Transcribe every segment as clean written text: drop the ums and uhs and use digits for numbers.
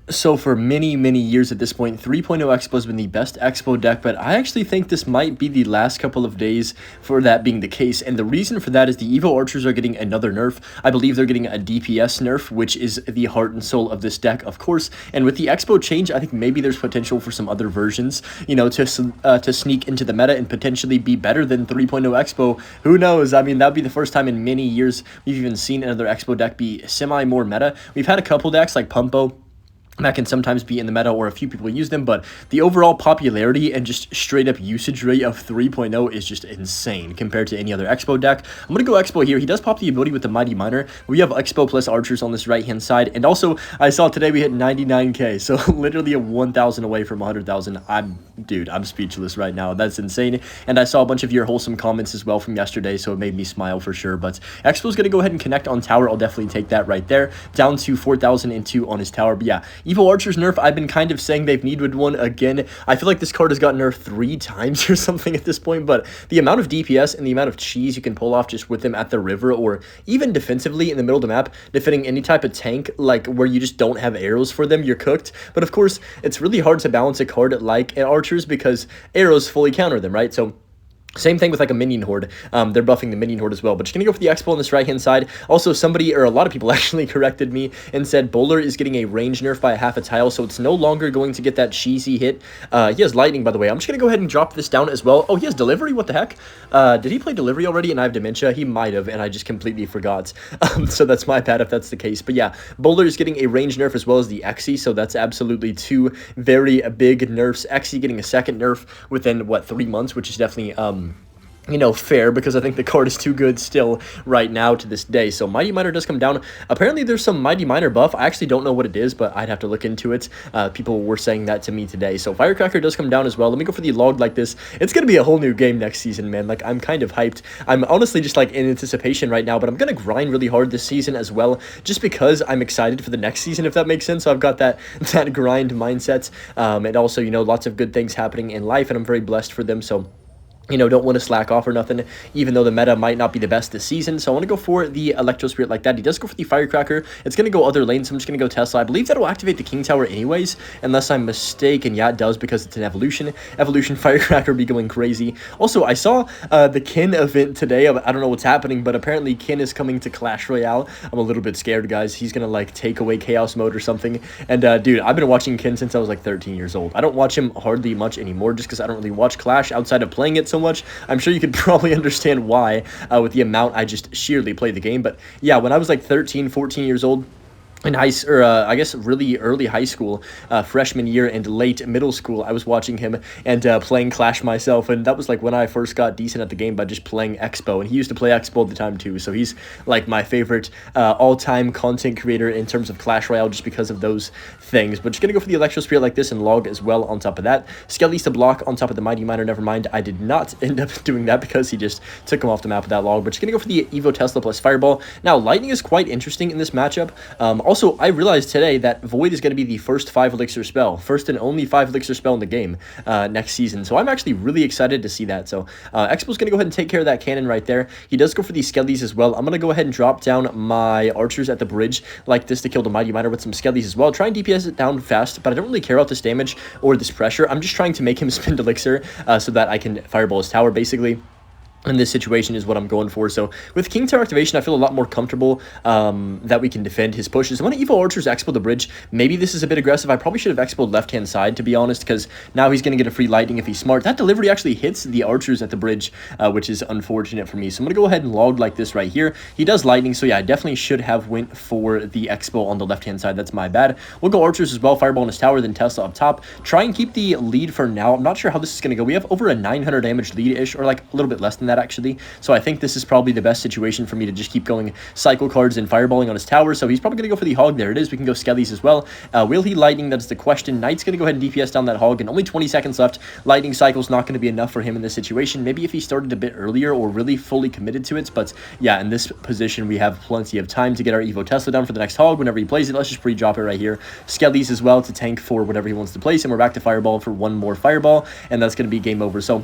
So for many, many years at this point, 3.0 Expo has been the best Expo deck, but I actually think this might be the last couple of days for that being the case. And the reason for that is the Evo Archers are getting another nerf. I believe they're getting a DPS nerf, which is the heart and soul of this deck, of course. And with the Expo change, I think maybe there's potential for some other versions, you know, to sneak into the meta and potentially be better than 3.0 Expo. Who knows? I mean, that would be the first time in many years we've even seen another Expo deck be more meta. We've had a couple decks like Pumpo that can sometimes be in the meta or a few people use them, but the overall popularity and just straight up usage rate of 3.0 is just insane compared to any other Expo deck. I'm going to go Expo here. He does pop the ability with the Mighty Miner. We have Expo plus Archers on this right-hand side, and also I saw today we hit 99k, so literally a 1,000 away from 100,000. Dude, I'm speechless right now. That's insane, and I saw a bunch of your wholesome comments as well from yesterday, so it made me smile for sure, but Expo's going to go ahead and connect on tower. I'll definitely take that right there, down to 4,002 on his tower, but yeah, Evo Archer's nerf, I've been kind of saying they've needed one again. I feel like this card has got nerfed 3 times or something at this point, but the amount of DPS and the amount of cheese you can pull off just with them at the river or even defensively in the middle of the map, defending any type of tank, like where you just don't have arrows for them, you're cooked. But of course, it's really hard to balance a card like Archers because arrows fully counter them, right? So same thing with like a minion horde. They're buffing the minion horde as well. But just going to go for the Expo on this right-hand side. Also, somebody, or a lot of people actually corrected me and said Bowler is getting a range nerf by a half a tile, so it's no longer going to get that cheesy hit. He has lightning, by the way. I'm just going to go ahead and drop this down as well. Oh, he has delivery? What the heck? Did he play delivery already and I have dementia? He might have, and I just completely forgot. So that's my bad if that's the case. But yeah, Bowler is getting a range nerf as well as the Xe, so that's absolutely 2 very big nerfs. Xe getting a second nerf within, what, 3 months, which is definitely, you know, fair, because I think the card is too good still right now to this day. So Mighty Miner does come down. Apparently there's some Mighty Miner buff. I actually don't know what it is, but I'd have to look into it. People were saying that to me today. So Firecracker does come down as well. Let me go for the log like this. It's going to be a whole new game next season, man. Like, I'm kind of hyped. I'm honestly just like in anticipation right now, but I'm going to grind really hard this season as well, just because I'm excited for the next season, if that makes sense. So I've got that grind mindset. And also, you know, lots of good things happening in life, and I'm very blessed for them. So, you know, don't want to slack off or nothing, even though the meta might not be the best this season. So I want to go for the Electro Spirit like that. He does go for the Firecracker. It's going to go other lanes, so I'm just going to go Tesla. I believe that will activate the King Tower anyways, unless I'm mistaken. Yeah, it does, because it's an evolution. Evolution Firecracker be going crazy. Also, I saw the Kin event today. I don't know what's happening, but apparently Kin is coming to Clash Royale. I'm a little bit scared, guys. He's going to, like, take away Chaos Mode or something. And, dude, I've been watching Kin since I was, like, 13 years old. I don't watch him hardly much anymore, just because I don't really watch Clash outside of playing it so much. I'm sure you could probably understand why with the amount I just sheerly play the game. But yeah, when I was like 13, 14 years old, in I guess really early high school, freshman year and late middle school, I was watching him and playing Clash myself, and that was like when I first got decent at the game by just playing Xbow, and he used to play Xbow at the time too, so he's like my favorite all-time content creator in terms of Clash Royale just because of those things. But just gonna go for the Electro Spirit like this and log as well on top of that. Skelly's to block on top of the Mighty Miner. Never mind, I did not end up doing that because he just took him off the map with that log. But just gonna go for the Evo Tesla plus Fireball. Now, Lightning is quite interesting in this matchup. Also, I realized today that Void is going to be the first 5 elixir spell, first and only 5 elixir spell in the game next season. So I'm actually really excited to see that. So Expo's going to go ahead and take care of that cannon right there. He does go for these Skellies as well. I'm going to go ahead and drop down my archers at the bridge like this to kill the Mighty Miner with some Skellies as well. Try and DPS it down fast, but I don't really care about this damage or this pressure. I'm just trying to make him spend elixir so that I can fireball his tower, basically. In this situation is what I'm going for. So with King Tower activation, I feel a lot more comfortable that we can defend his pushes. I want to Evo Archers Expo the bridge. Maybe this is a bit aggressive. I probably should have Expo'd left-hand side, to be honest, because now he's going to get a free lightning if he's smart. That delivery actually hits the archers at the bridge, which is unfortunate for me. So I'm going to go ahead and log like this right here. He does lightning, so yeah, I definitely should have went for the Expo on the left-hand side. That's my bad. We'll go archers as well, fireball on his tower, then Tesla up top. Try and keep the lead for now. I'm not sure how this is going to go. We have over a 900 damage lead-ish, or like a little bit less than that, actually. So I think this is probably the best situation for me to just keep going cycle cards and fireballing on his tower. So he's probably going to go for the hog. There it is. We can go Skellies as well. Will he lightning? That's the question. Knight's going to go ahead and DPS down that hog, and only 20 seconds left. Lightning cycle's not going to be enough for him in this situation. Maybe if he started a bit earlier or really fully committed to it. But yeah, in this position, we have plenty of time to get our Evo Tesla down for the next hog whenever he plays it. Let's just pre-drop it right here. Skellies as well to tank for whatever he wants to place, and we're back to fireball for one more fireball, and that's going to be game over. So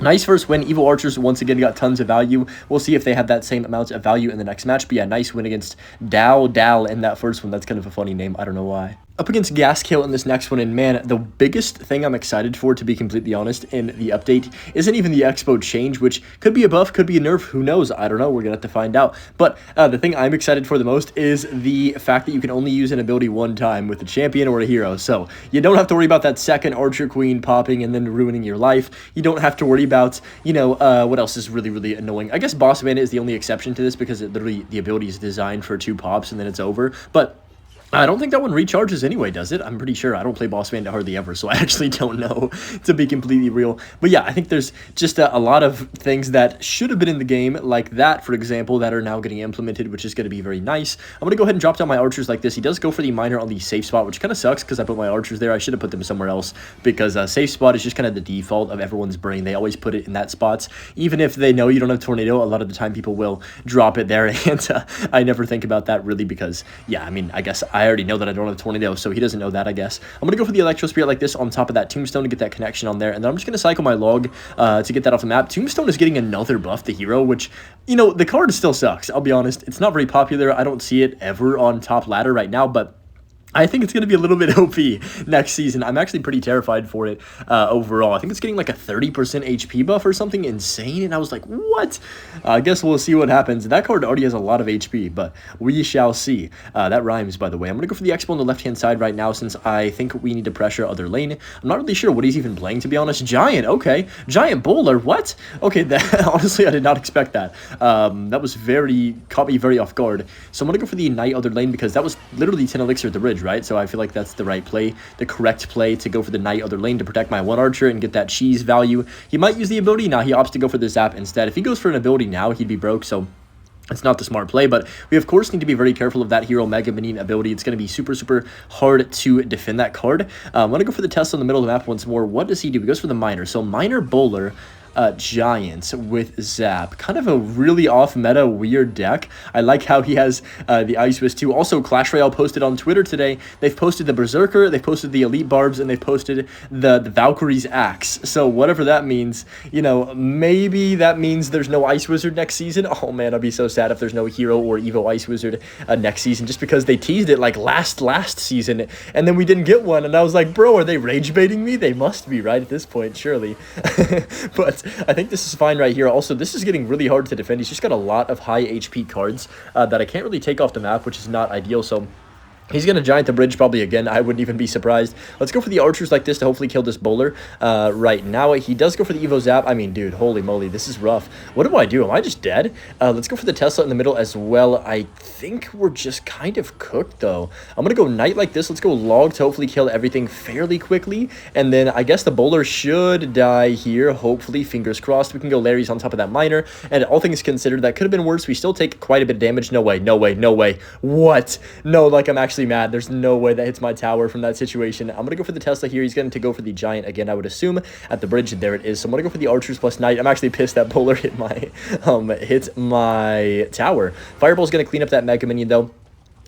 nice first win. Evo Archers once again got tons of value. We'll see if they have that same amount of value in the next match. But yeah, nice win against Dal in that first one. That's kind of a funny name. I don't know why. up against Gaskill in this next one, and man, the biggest thing I'm excited for, to be completely honest, in the update isn't even the Xbow change, which could be a buff, could be a nerf, who knows, I don't know, we're gonna have to find out. But the thing I'm excited for the most is the fact that you can only use an ability one time with a champion or a hero, so you don't have to worry about that second Archer Queen popping and then ruining your life. You don't have to worry about, you know, what else is really, really annoying. I guess Boss Bandit is the only exception to this because it literally, the ability is designed for 2 pops and then it's over, but I don't think that one recharges anyway, does it? I'm pretty sure. I don't play Boss Bandit hardly ever, so I actually don't know, to be completely real. But yeah, I think there's just a lot of things that should have been in the game, like that, for example, that are now getting implemented, which is going to be very nice. I'm going to go ahead and drop down my archers like this. He does go for the miner on the safe spot, which kind of sucks because I put my archers there. I should have put them somewhere else because safe spot is just kind of the default of everyone's brain. They always put it in that spot. Even if they know you don't have Tornado, a lot of the time people will drop it there, and I never think about that really because, yeah, I mean, I guess I already know that I don't have Tornado, so he doesn't know that, I guess. I'm going to go for the Electro Spirit like this on top of that Tombstone to get that connection on there, and then I'm just going to cycle my log to get that off the map. Tombstone is getting another buff to hero, which, you know, the card still sucks, I'll be honest. It's not very popular. I don't see it ever on top ladder right now, but I think it's going to be a little bit OP next season. I'm actually pretty terrified for it overall. I think it's getting like a 30% HP buff or something insane, and I was like, what? I guess we'll see what happens. That card already has a lot of HP, but we shall see. That rhymes, by the way. I'm going to go for the Xbow on the left-hand side right now since I think we need to pressure other lane. I'm not really sure what he's even playing, to be honest. Giant, okay. Giant Bowler, what? Okay, that honestly, I did not expect that. That was caught me very off guard. So I'm going to go for the Knight other lane because that was literally 10 elixir at the bridge, right? So I feel like that's the right play, the correct play to go for the Knight other lane to protect my 1 archer and get that cheese value. He might use the ability. Now he opts to go for the zap instead. If he goes for an ability now, he'd be broke, so it's not the smart play, but we of course need to be very careful of that hero Mega Minion ability. It's going to be super, super hard to defend that card. I'm going to go for the Tesla in the middle of the map once more. What does he do? He goes for the Miner. So Miner Bowler, Giants with Zap. Kind of a really off-meta, weird deck. I like how he has the Ice Wiz too. Also, Clash Royale posted on Twitter today. They've posted the Berserker, they've posted the Elite Barbs, and they've posted the Valkyrie's Axe. So whatever that means, you know, maybe that means there's no Ice Wizard next season. Oh man, I'd be so sad if there's no Hero or Evo Ice Wizard next season, just because they teased it like last season, and then we didn't get one, and I was like, bro, are they rage baiting me? They must be, right, at this point, surely. But I think this is fine right here. Also, this is getting really hard to defend. He's just got a lot of high HP cards that I can't really take off the map, which is not ideal, so he's going to Giant the bridge probably again. I wouldn't even be surprised. Let's go for the archers like this to hopefully kill this bowler right now. He does go for the Evo Zap. I mean, dude, holy moly, this is rough. What do I do? Am I just dead? Let's go for the Tesla in the middle as well. I think we're just kind of cooked, though. I'm going to go Knight like this. Let's go log to hopefully kill everything fairly quickly. And then I guess the bowler should die here. Hopefully, fingers crossed. We can go Larry's on top of that miner. And all things considered, that could have been worse. We still take quite a bit of damage. No way, no way, no way. What? No, like I'm actually mad. There's no way that hits my tower from that situation. I'm going to go for the Tesla here. He's going to go for the Giant again, I would assume, at the bridge. There it is. So I'm going to go for the archers plus Knight. I'm actually pissed that bowler hit my tower. Fireball's going to clean up that Mega Minion, though.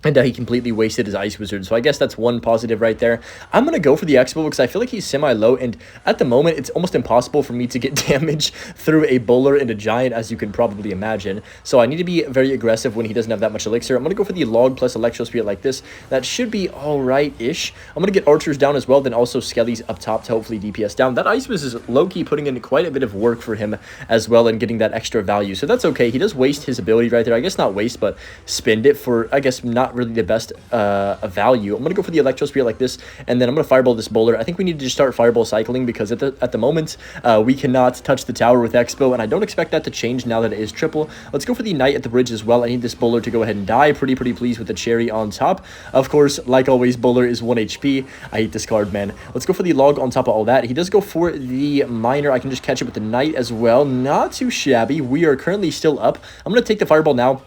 And he completely wasted his Ice Wizard, so I guess that's one positive right there. I'm going to go for the Xbow because I feel like he's semi-low, and at the moment, it's almost impossible for me to get damage through a Bowler and a Giant, as you can probably imagine. So I need to be very aggressive when he doesn't have that much Elixir. I'm going to go for the Log plus Electro Spirit like this. That should be alright-ish. I'm going to get Archers down as well, then also Skellies up top to hopefully DPS down. That Ice Wiz is low-key putting in quite a bit of work for him as well and getting that extra value, so that's okay. He does waste his ability right there. I guess not waste, but spend it for, I guess, not really the best value. I'm going to go for the Electro Spirit like this, and then I'm going to Fireball this Bowler. I think we need to just start Fireball cycling because at the moment, we cannot touch the tower with Xbow, and I don't expect that to change now that it is triple. Let's go for the Knight at the bridge as well. I need this Bowler to go ahead and die. Pretty pleased with the cherry on top. Of course, like always, Bowler is 1 HP. I hate this card, man. Let's go for the Log on top of all that. He does go for the Miner. I can just catch it with the Knight as well. Not too shabby. We are currently still up. I'm going to take the Fireball now.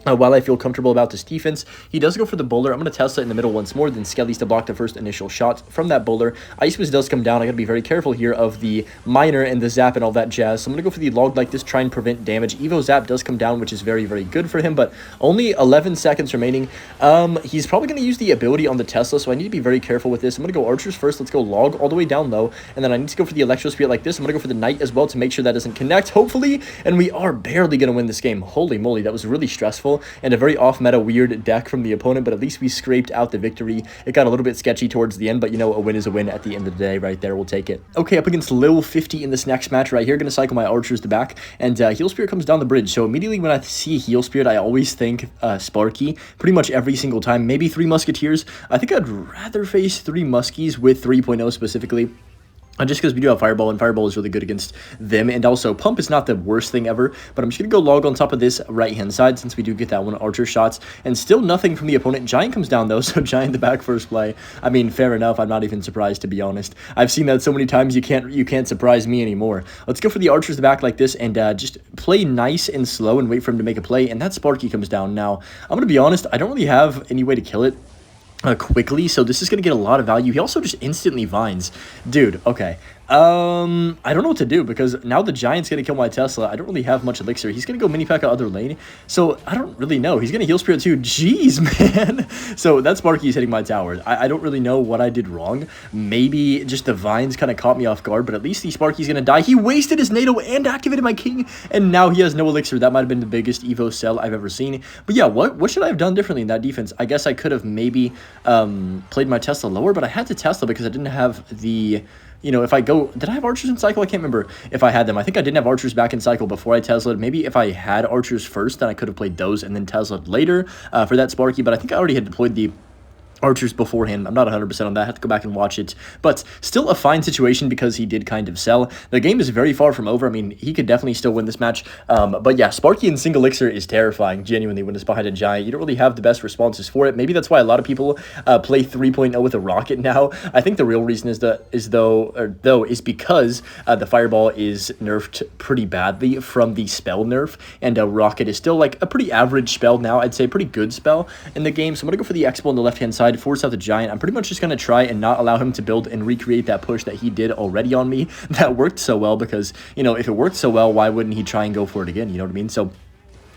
While I feel comfortable about this defense, he does go for the Bowler. I'm going to Tesla in the middle once more, then Skellies to block the first initial shot from that Bowler. Ice Wiz does come down. I got to be very careful here of the Miner and the Zap and all that jazz. So I'm going to go for the Log like this, try and prevent damage. Evo Zap does come down, which is very good for him, but only 11 seconds remaining. He's probably going to use the ability on the Tesla, so I need to be very careful with this. I'm going to go Archers first. Let's go Log all the way down low, and then I need to go for the Electro Spirit like this. I'm going to go for the Knight as well to make sure that doesn't connect, hopefully, and we are barely going to win this game. Holy moly, that was really stressful. cycle, and a very off-meta weird deck from the opponent, but at least we scraped out the victory. It got a little bit sketchy towards the end, but you know, a win is a win at the end of the day right there. We'll take it. Okay, up against Lil 50 in this next match right here. Going to cycle my archers to back, and Heal Spirit comes down the bridge. So immediately when I see Heal Spirit, I always think Sparky, pretty much every single time. Maybe 3 Musketeers. I think I'd rather face 3 Muskies with 3.0 specifically. Just because we do have Fireball, and Fireball is really good against them. And also, Pump is not the worst thing ever. But I'm just going to go log on top of this right-hand side, since we do get that one Archer shots. And still nothing from the opponent. Giant comes down, though, so Giant the back first play. I mean, fair enough. I'm not even surprised, to be honest. I've seen that so many times, you can't surprise me anymore. Let's go for the Archers the back like this, and just play nice and slow and wait for him to make a play. And that Sparky comes down. Now, I'm going to be honest, I don't really have any way to kill it quickly, so this is going to get a lot of value. He also just instantly vines. Dude, okay. I don't know what to do, because now the Giant's going to kill my Tesla. I don't really have much elixir. He's going to go mini pack other lane, so I don't really know. He's going to Heal Spirit too. Jeez, man. So that Sparky's hitting my tower. I don't really know what I did wrong. Maybe just the vines kind of caught me off guard, but at least the Sparky's going to die. He wasted his NATO and activated my king, and now he has no elixir. That might have been the biggest Evo sell I've ever seen. But yeah, what should I have done differently in that defense? I guess I could have maybe played my Tesla lower, but I had to Tesla because I didn't have the... You know, if I go... Did I have Archers in cycle? I can't remember if I had them. I think I didn't have Archers back in cycle before I Tesla'd. Maybe if I had Archers first, then I could have played those and then Tesla'd later for that Sparky. But I think I already had deployed the Archers beforehand. I'm not 100% on that. I have to go back and watch it. But still a fine situation because he did kind of sell. The game is very far from over. I mean, he could definitely still win this match. But yeah, Sparky in single elixir is terrifying, genuinely, when it's behind a Giant. You don't really have the best responses for it. Maybe that's why a lot of people play 3.0 with a Rocket now. I think the real reason is because the Fireball is nerfed pretty badly from the spell nerf, and Rocket is still like a pretty average spell now. I'd say a pretty good spell in the game. So I'm going to go for the Xbow on the left-hand side, force out the Giant. I'm pretty much just going to try and not allow him to build and recreate that push that he did already on me. That worked so well because, you know, if it worked so well, why wouldn't he try and go for it again? You know what I mean? So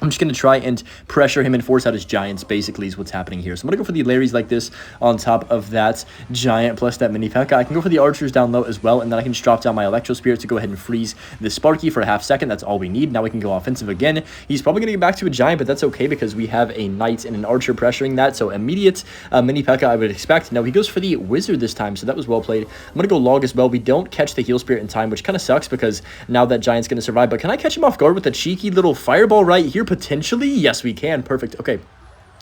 I'm just going to try and pressure him and force out his Giants, basically, is what's happening here. So I'm going to go for the Larrys like this on top of that Giant plus that Mini P.E.K.K.A. I can go for the Archers down low as well, and then I can just drop down my Electro Spirit to go ahead and freeze the Sparky for a half second. That's all we need. Now we can go offensive again. He's probably going to get back to a Giant, but that's okay because we have a Knight and an Archer pressuring that, so immediate Mini P.E.K.K.A. I would expect. Now he goes for the Wizard this time, so that was well played. I'm going to go Log as well. We don't catch the Heal Spirit in time, which kind of sucks because now that Giant's going to survive, but can I catch him off guard with a cheeky little Fireball right here, potentially? Yes, we can. Perfect. Okay.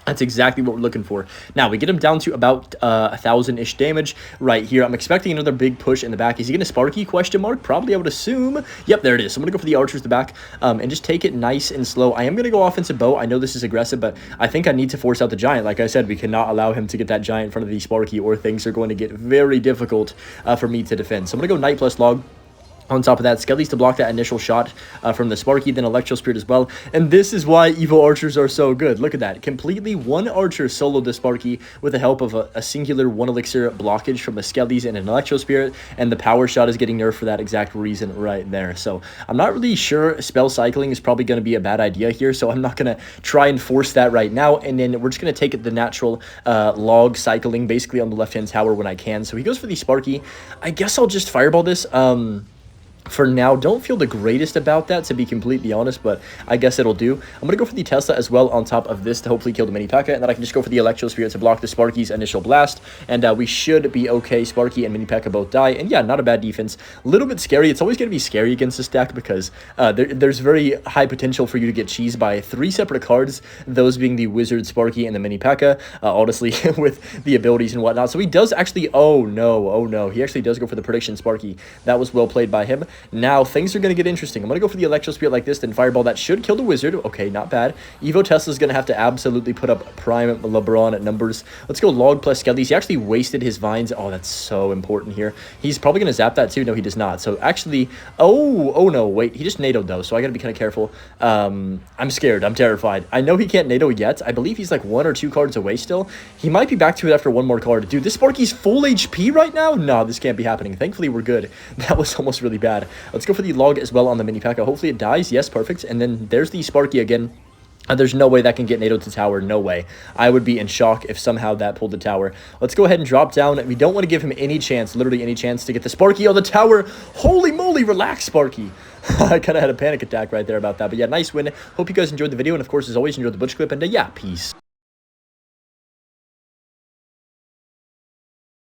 That's exactly what we're looking for. Now, we get him down to about 1,000-ish damage right here. I'm expecting another big push in the back. Is he going to Sparky? Question mark. Probably, I would assume. Yep, there it is. So I'm going to go for the Archers to back and just take it nice and slow. I am going to go offensive bow. I know this is aggressive, but I think I need to force out the Giant. Like I said, we cannot allow him to get that Giant in front of the Sparky or things are going to get very difficult for me to defend. So I'm going to go Knight plus Log. On top of that, Skellies to block that initial shot from the Sparky, then Electro Spirit as well. And this is why Evo Archers are so good. Look at that. Completely one Archer soloed the Sparky with the help of a singular 1 elixir blockage from a Skellies and an Electro Spirit. And the power shot is getting nerfed for that exact reason right there. So I'm not really sure spell cycling is probably going to be a bad idea here. So I'm not going to try and force that right now. And then we're just going to take the natural log cycling basically on the left-hand tower when I can. So he goes for the Sparky. I guess I'll just Fireball this. For now, don't feel the greatest about that, to be completely honest, but I guess it'll do. I'm going to go for the Tesla as well on top of this to hopefully kill the Mini P.E.K.K.A, and then I can just go for the Electro Spirit to block the Sparky's initial blast, and we should be okay. Sparky and Mini P.E.K.K.A both die, and yeah, not a bad defense. A little bit scary. It's always going to be scary against this deck because there's very high potential for you to get cheesed by 3 separate cards, those being the Wizard, Sparky, and the Mini P.E.K.K.A, honestly, with the abilities and whatnot. So he does actually, oh no, he actually does go for the Prediction Sparky. That was well played by him. Now, things are going to get interesting. I'm going to go for the Electro Spirit like this, then Fireball. That should kill the Wizard. Okay, not bad. Evo Tesla's going to have to absolutely put up prime LeBron at numbers. Let's go Log plus Skellies. He actually wasted his vines. Oh, that's so important here. He's probably going to zap that too. No, he does not. So actually, oh no, wait. He just NATO'd though, so I got to be kind of careful. I'm scared. I'm terrified. I know he can't NATO yet. I believe he's like 1 or 2 cards away still. He might be back to it after 1 more card. Dude, this Sparky's full HP right now? No, this can't be happening. Thankfully, we're good. That was almost really bad. Let's go for the Log as well on the Mini P.E.K.K.A. Hopefully it dies. Yes, perfect. And then there's the Sparky again. There's no way that can get NATO to tower. No way. I would be in shock if somehow that pulled the tower. Let's go ahead and drop down. We don't want to give him any chance, literally any chance to get the Sparky on the tower. Holy moly, relax, Sparky. I kind of had a panic attack right there about that. But yeah, nice win. Hope you guys enjoyed the video. And of course, as always, enjoyed the butch clip. And yeah, peace.